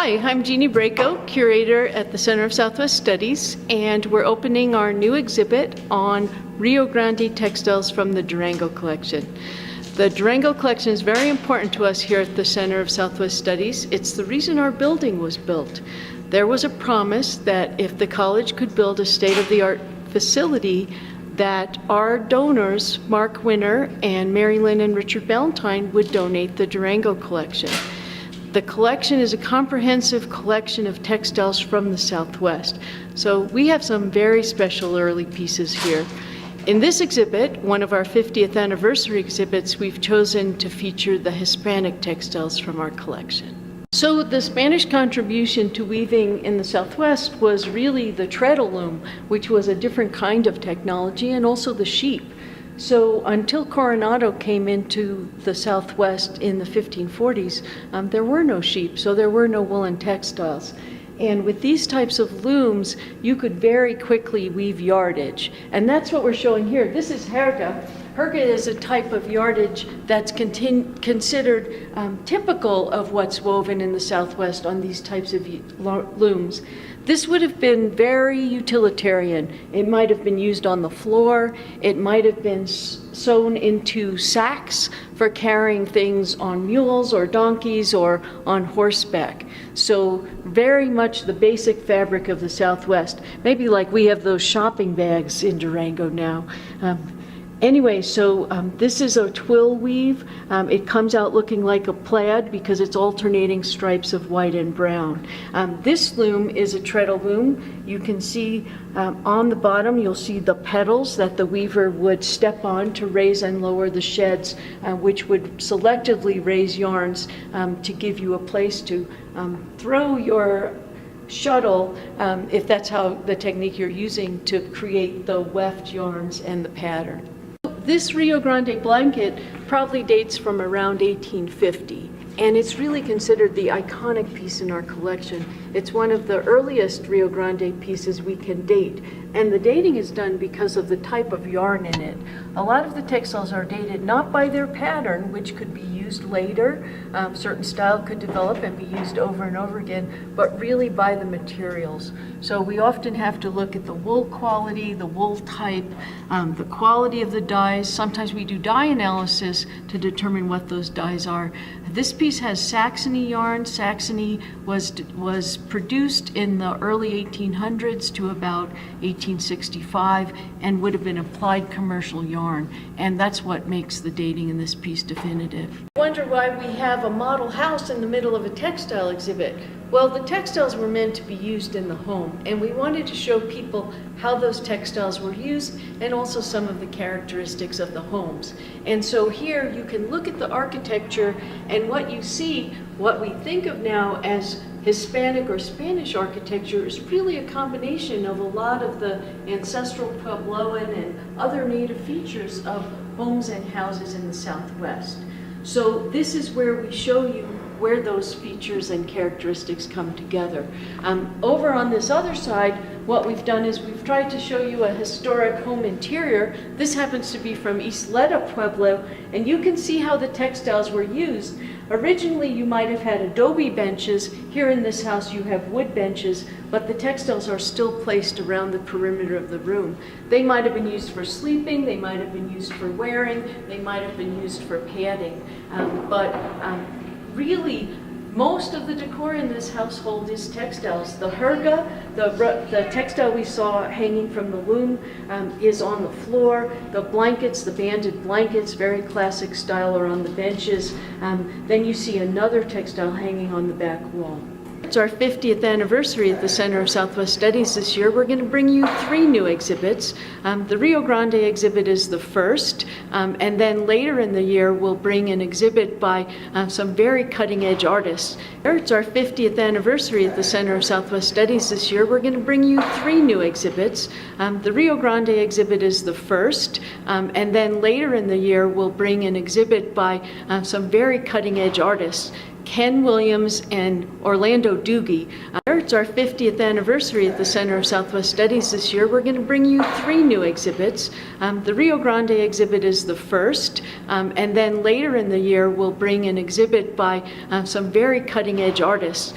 Hi, I'm Jeannie Braco, curator at the Center of Southwest Studies, and we're opening our new exhibit on Rio Grande Textiles from the Durango collection. The Durango collection is very important to us here at the Center of Southwest Studies. It's the reason our building was built. There was a promise that if the college could build a state-of-the-art facility, that our donors, Mark Winner and Mary Lynn and Richard Valentine, would donate the Durango collection. The collection is a comprehensive collection of textiles from the Southwest. So we have some very special early pieces here. In this exhibit, one of our 50th anniversary exhibits, we've chosen to feature the Hispanic textiles from our collection. So the Spanish contribution to weaving in the Southwest was really the treadle loom, which was a different kind of technology, and also the sheep. So until Coronado came into the Southwest in the 1540s, there were no sheep, so there were no woolen textiles. And with these types of looms, you could very quickly weave yardage. And that's what we're showing here. This is herga. Herga is a type of yardage that's considered typical of what's woven in the Southwest on these types of looms. This would have been very utilitarian. It might have been used on the floor. It might have been sewn into sacks for carrying things on mules or donkeys or on horseback. So very much the basic fabric of the Southwest. Maybe like we have those shopping bags in Durango now. Anyway, so this is a twill weave. It comes out looking like a plaid because it's alternating stripes of white and brown. This loom is a treadle loom. You can see on the bottom, you'll see the pedals that the weaver would step on to raise and lower the sheds, which would selectively raise yarns to give you a place to throw your shuttle, if that's how the technique you're using to create the weft yarns and the pattern. This Rio Grande blanket probably dates from around 1850, and it's really considered the iconic piece in our collection. It's one of the earliest Rio Grande pieces we can date, and the dating is done because of the type of yarn in it. A lot of the textiles are dated not by their pattern, which could be used later. Certain style could develop and be used over and over again, but really by the materials. So we often have to look at the wool quality, the wool type, the quality of the dyes. Sometimes we do dye analysis to determine what those dyes are. This piece has Saxony yarn. Saxony was produced in the early 1800s to about 1865 and would have been applied commercial yarn. And that's what makes the dating in this piece definitive. I wonder why we have a model house in the middle of a textile exhibit. Well, the textiles were meant to be used in the home, and we wanted to show people how those textiles were used and also some of the characteristics of the homes. And so here you can look at the architecture, and what you see, what we think of now as Hispanic or Spanish architecture, is really a combination of a lot of the ancestral Puebloan and other native features of homes and houses in the Southwest. So this is where we show you where those features and characteristics come together. Over on this other side, what we've done is we've tried to show you a historic home interior. This happens to be from Isleta Pueblo, and you can see how the textiles were used. Originally, you might have had adobe benches. Here in this house, you have wood benches, but the textiles are still placed around the perimeter of the room. They might have been used for sleeping, they might have been used for wearing, they might have been used for padding, really, most of the decor in this household is textiles. The herga, the textile we saw hanging from the loom, is on the floor. The blankets, the banded blankets, very classic style, are on the benches. Then you see another textile hanging on the back wall. It's our 50th anniversary at the Center of Southwest Studies this year. We're going to bring you 3 new exhibits. The Rio Grande exhibit is the first, and then later in the year we'll bring an exhibit by some very cutting-edge artists. It's our 50th anniversary at the Center of Southwest Studies this year. We're going to bring you 3 new exhibits. The Rio Grande exhibit is the first, and then later in the year we'll bring an exhibit by some very cutting-edge artists. Ken Williams and Orlando Doogie. It's our 50th anniversary at the Center of Southwest Studies this year. We're going to bring you 3 new exhibits. The Rio Grande exhibit is the first, and then later in the year we'll bring an exhibit by some very cutting-edge artists.